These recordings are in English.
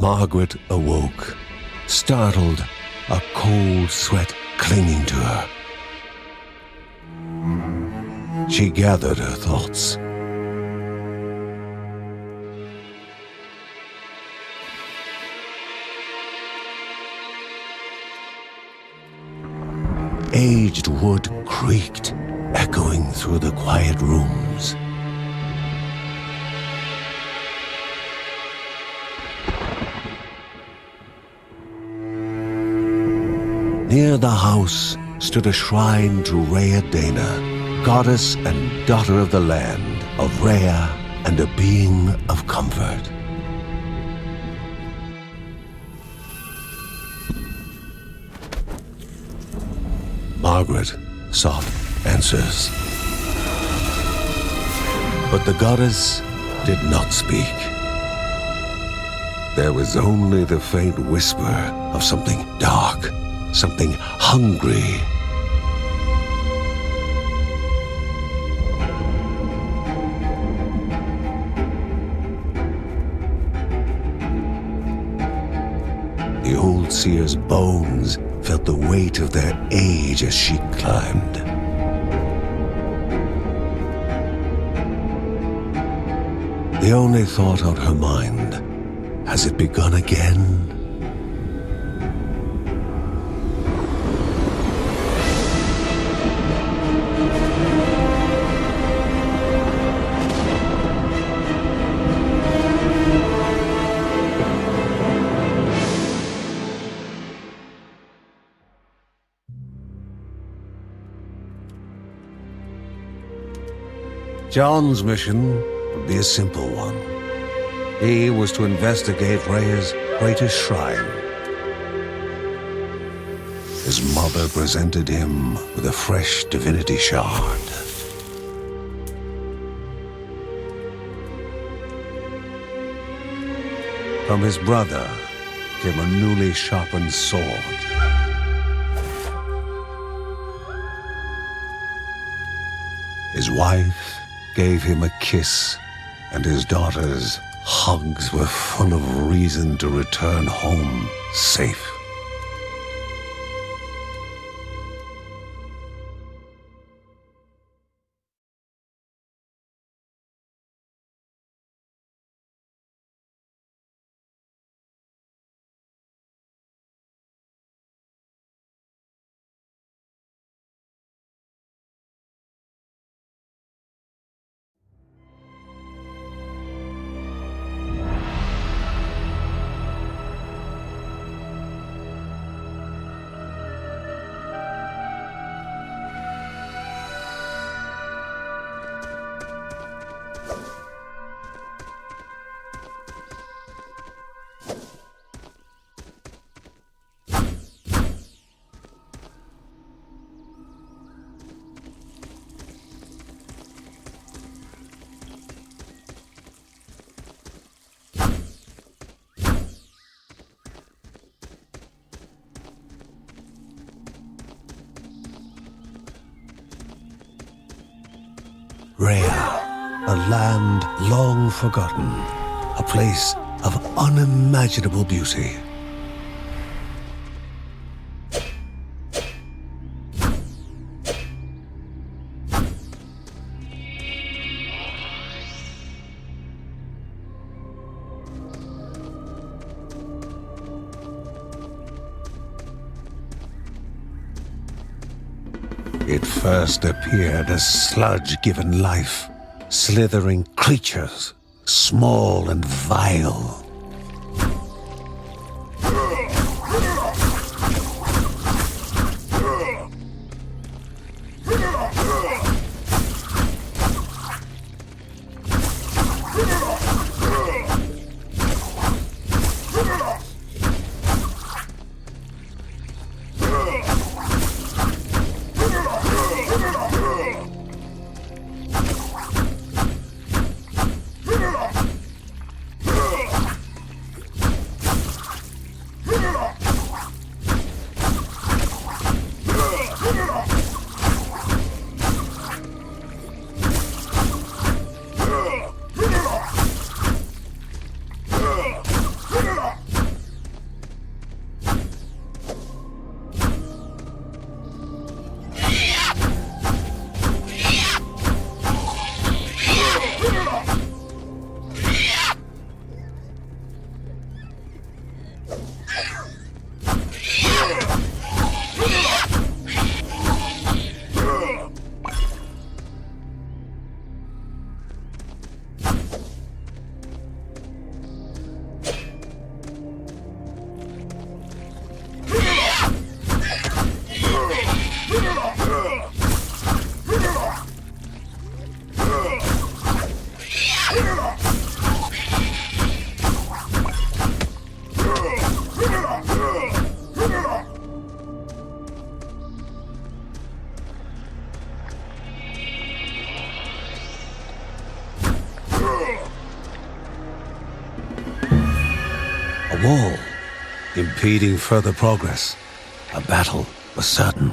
Margaret awoke, startled, a cold sweat clinging to her. She gathered her thoughts. Aged wood creaked, echoing through the quiet rooms. Near the house stood a shrine to Rhea Dana, goddess and daughter of the land, of Rhea and a being of comfort. Margaret sought answers. But the goddess did not speak. There was only the faint whisper of something dark, something hungry. The old seer's bones felt the weight of their age as she climbed. The only thought on her mind, has it begun again? John's mission would be a simple one. He was to investigate Rhea's greatest shrine. His mother presented him with a fresh divinity shard. From his brother came a newly sharpened sword. His wife gave him a kiss, and his daughter's hugs were full of reason to return home safe. Rhea, a land long forgotten, a place of unimaginable beauty. It first appeared as sludge given life, slithering creatures, small and vile. A wall, impeding further progress. A battle was certain.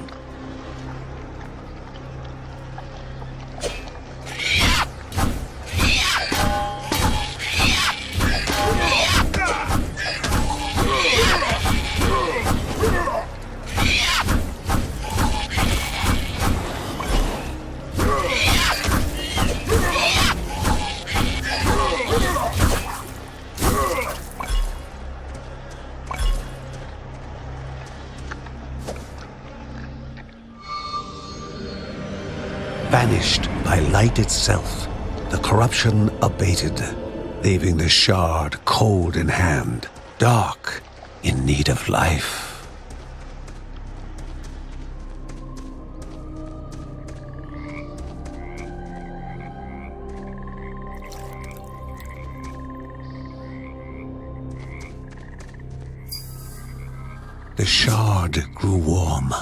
Vanished by light itself, the corruption abated, leaving the shard cold in hand, dark, in need of life. The shard grew warm,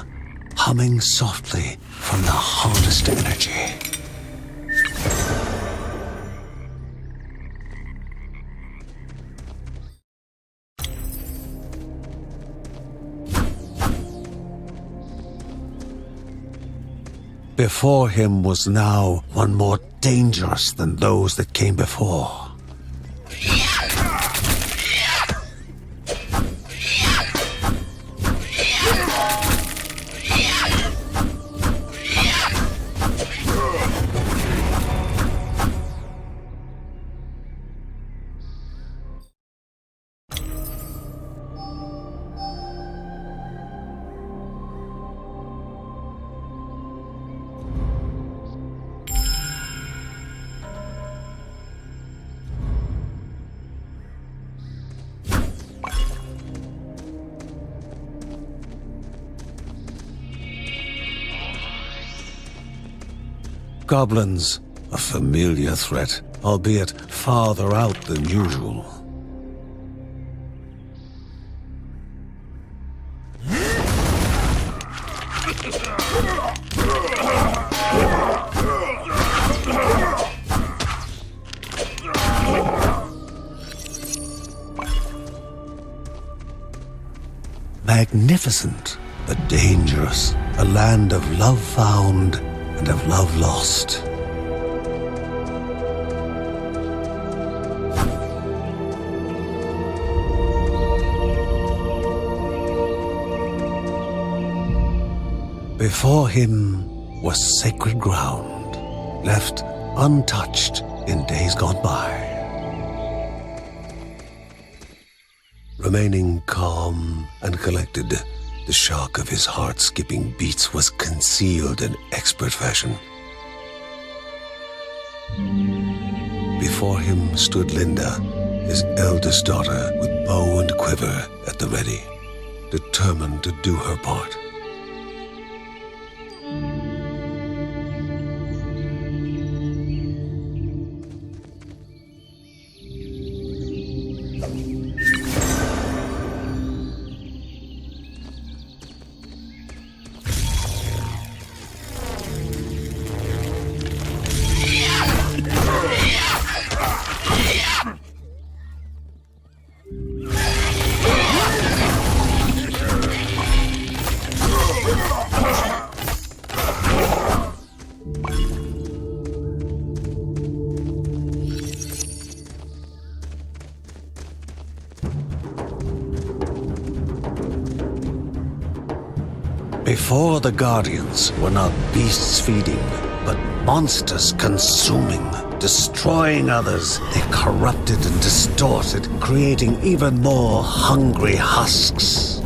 humming softly from the harnessed energy. Before him was now one more dangerous than those that came before. Goblins, a familiar threat, albeit farther out than usual. Magnificent, but dangerous, a land of love found and of love lost. Before him was sacred ground, left untouched in days gone by. Remaining calm and collected, the shock of his heart-skipping beats was concealed in expert fashion. Before him stood Linda, his eldest daughter, with bow and quiver at the ready, determined to do her part. Before the Guardians were not beasts feeding, but monsters consuming. destroying others. They corrupted and distorted, creating even more hungry husks.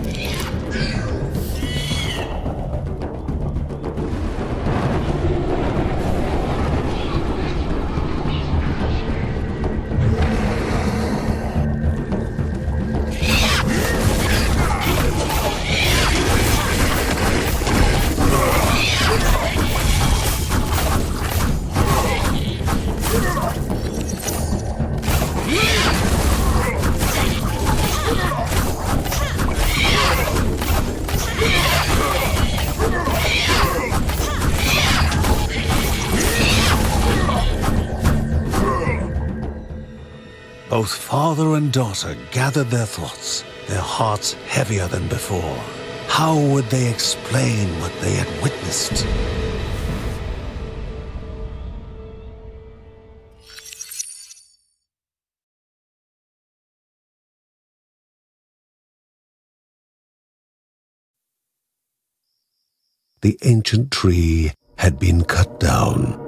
Both father and daughter gathered their thoughts, their hearts heavier than before. How would they explain what they had witnessed? The ancient tree had been cut down.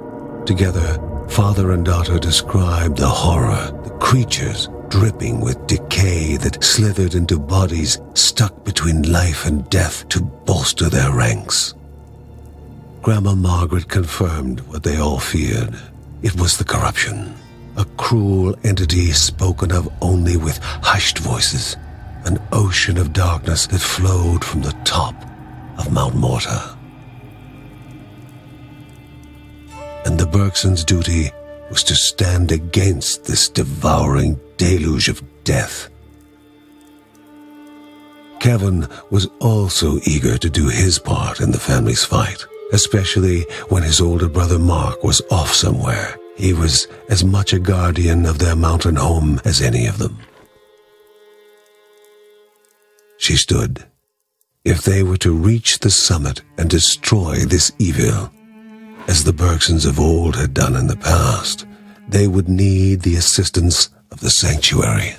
Together, father and daughter described the horror, the creatures dripping with decay that slithered into bodies stuck between life and death to bolster their ranks. Grandma Margaret confirmed what they all feared. It was the corruption, a cruel entity spoken of only with hushed voices, an ocean of darkness that flowed from the top of Mount Morta. And the Bergsons' duty was to stand against this devouring deluge of death. Kevin was also eager to do his part in the family's fight, especially when his older brother Mark was off somewhere. He was as much a guardian of their mountain home as any of them. She stood. If they were to reach the summit and destroy this evil, as the Bergsons of old had done in the past, they would need the assistance of the sanctuary.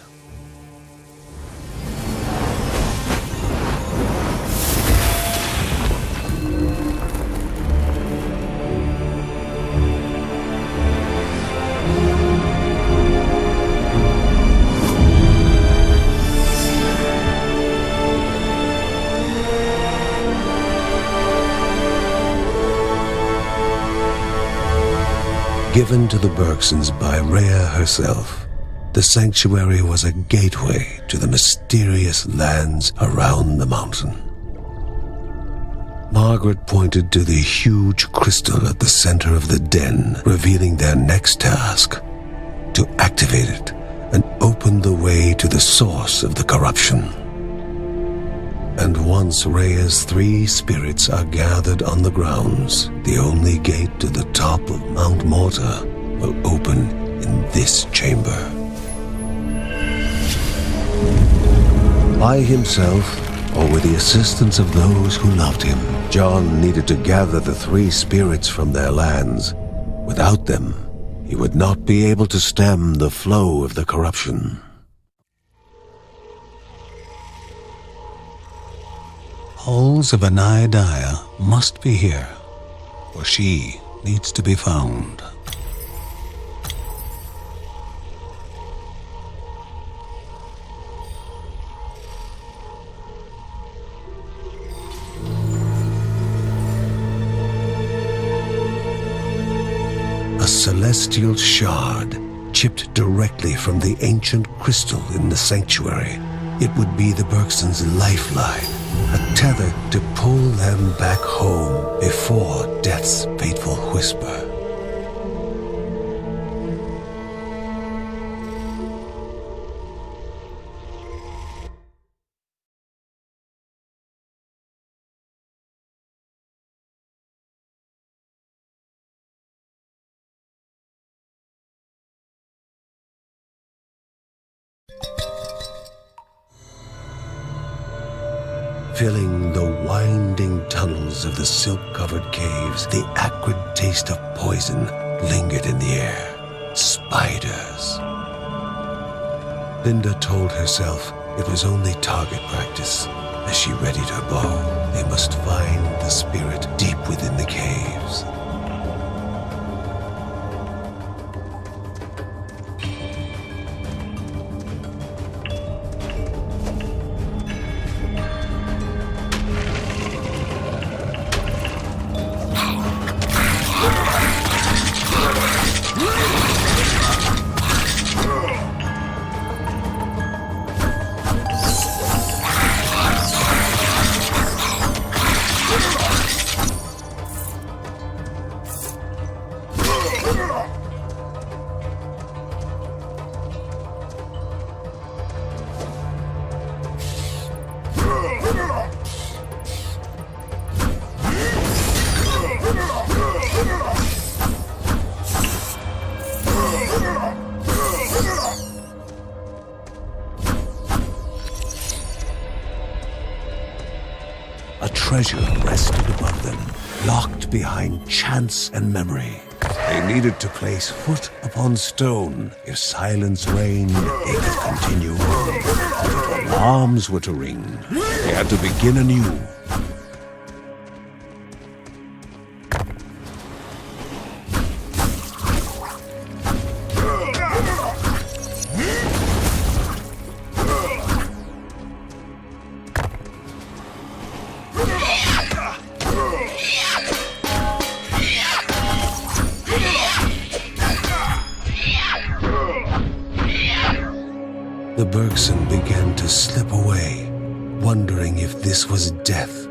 Given to the Bergsons by Rhea herself, the sanctuary was a gateway to the mysterious lands around the mountain. Margaret pointed to the huge crystal at the center of the den, revealing their next task: to activate it and open the way to the source of the corruption. And once Rhea's 3 spirits are gathered on the grounds, the only gate to the top of Mount Morta will open in this chamber. By himself, or with the assistance of those who loved him, John needed to gather the 3 spirits from their lands. Without them, he would not be able to stem the flow of the corruption. Halls of Anaidiah must be here, for she needs to be found. A celestial shard chipped directly from the ancient crystal in the sanctuary. It would be the Bergsons' lifeline, a tether to pull them back home before death's fateful whisper. Filling the winding tunnels of the silk-covered caves, the acrid taste of poison lingered in the air. Spiders. Linda told herself it was only target practice. As she readied her bow, they must find the spirit deep within the caves. A treasure rested above them, locked behind chance and memory. They needed to place foot upon stone. If silence reigned, they could continue on. If alarms were to ring, they had to begin anew. The Bergson began to slip away, wondering if this was death.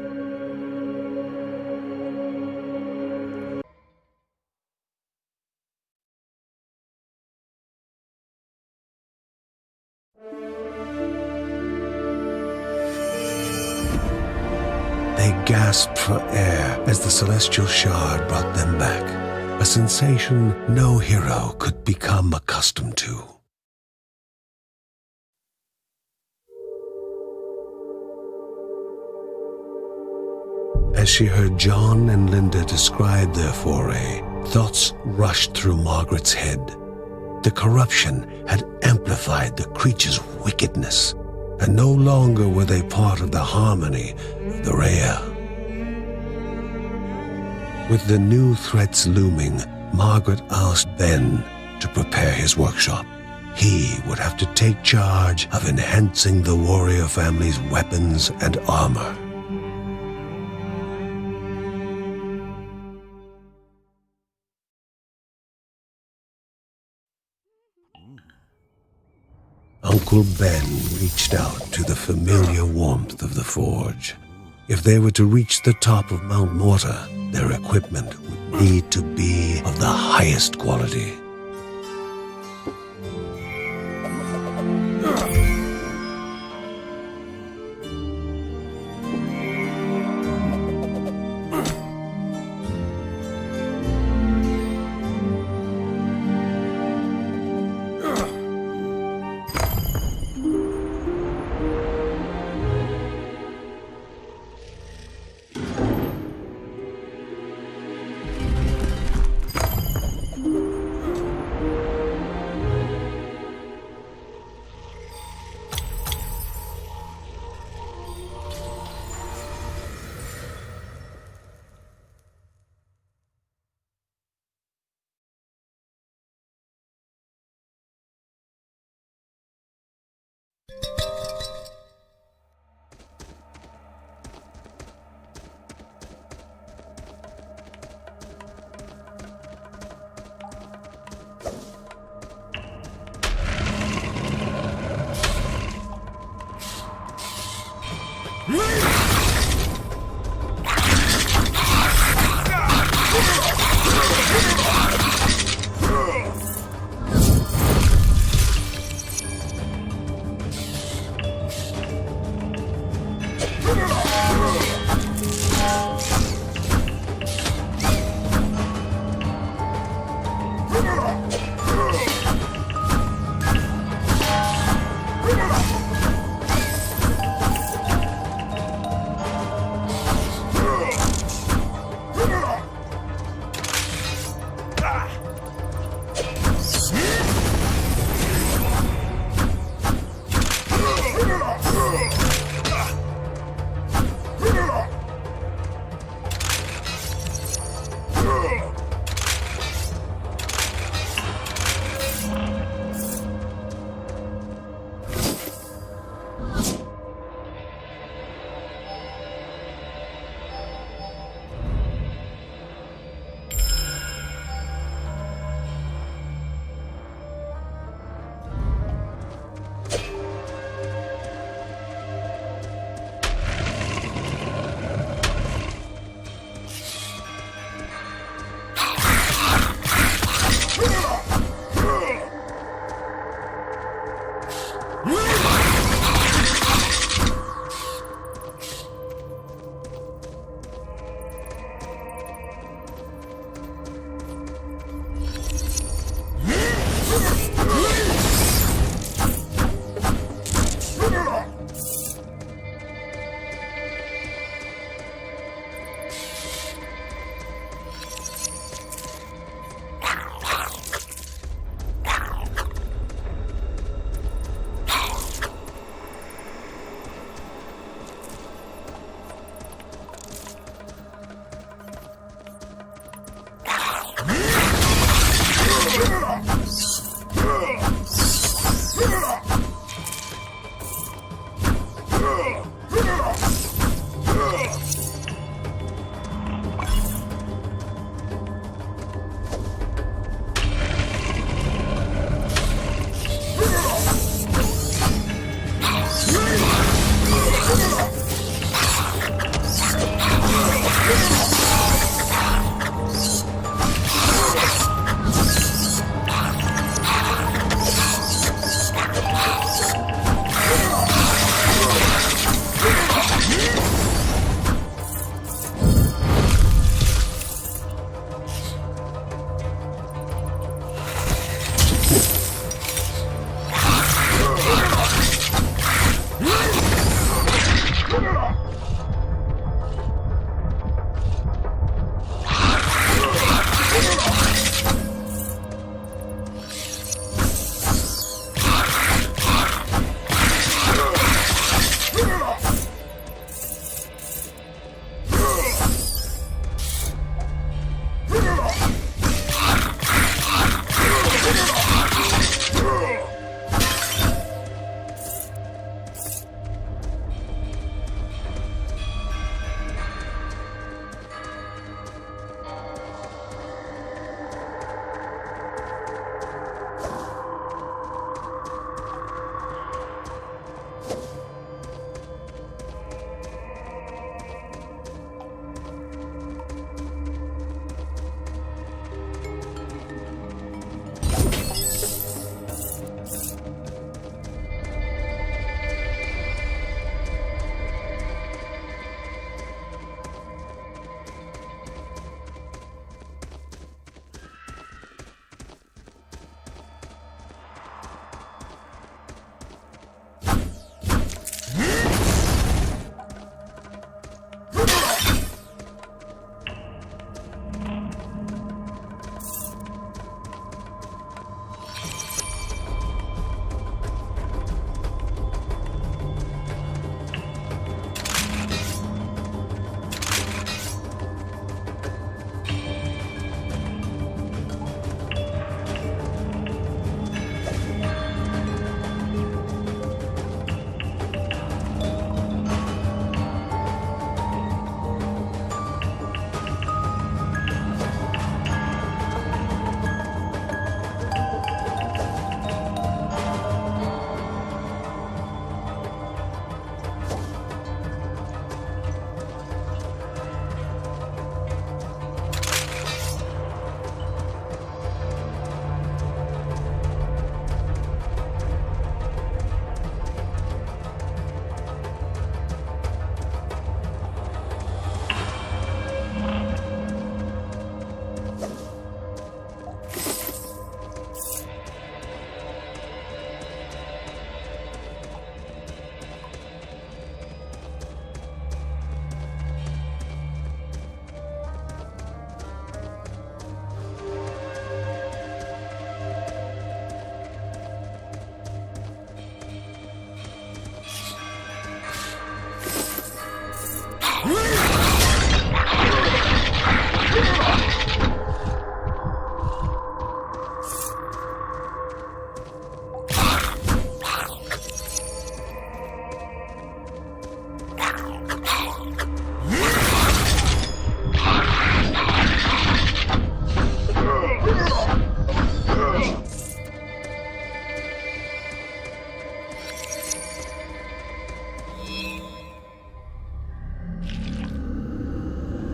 They gasped for air as the celestial shard brought them back, a sensation no hero could become accustomed to. As she heard John and Linda describe their foray, thoughts rushed through Margaret's head. The corruption had amplified the creature's wickedness, and no longer were they part of the harmony of the Rhea. With the new threats looming, Margaret asked Ben to prepare his workshop. He would have to take charge of enhancing the warrior family's weapons and armor. Uncle Ben reached out to the familiar warmth of the forge. If they were to reach the top of Mount Morta, their equipment would need to be of the highest quality.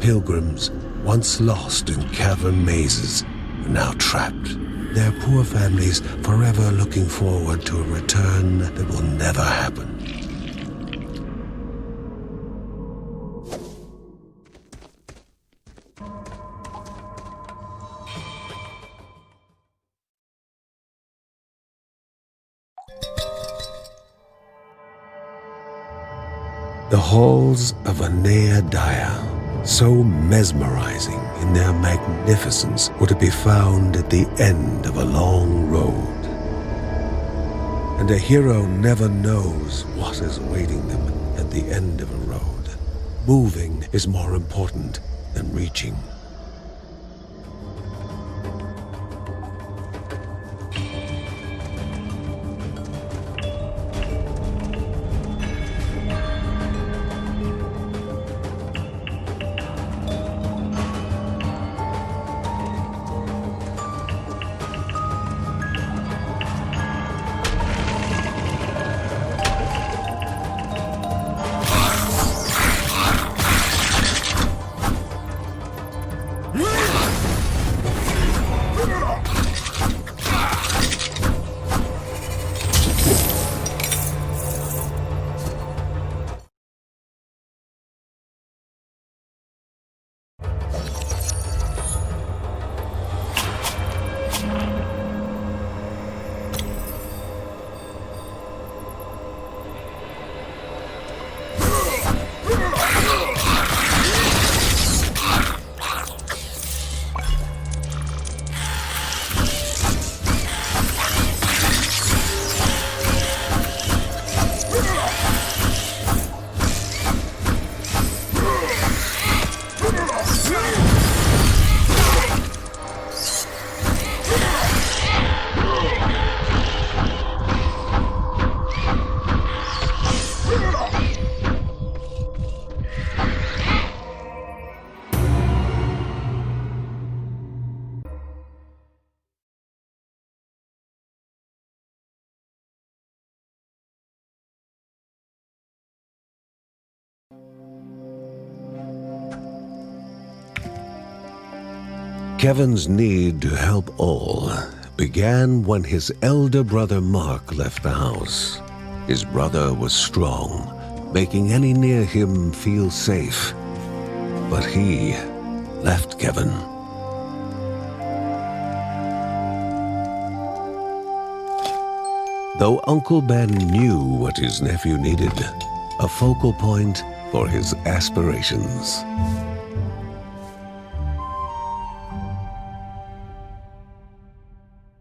Pilgrims, once lost in cavern mazes, are now trapped. Their poor families forever looking forward to a return that will never happen. The halls of Anea Daya, so mesmerizing in their magnificence, were to be found at the end of a long road. And a hero never knows what is awaiting them at the end of a road. Moving is more important than reaching. Kevin's need to help all began when his elder brother Mark left the house. His brother was strong, making any near him feel safe. But he left Kevin. Though Uncle Ben knew what his nephew needed, a focal point for his aspirations.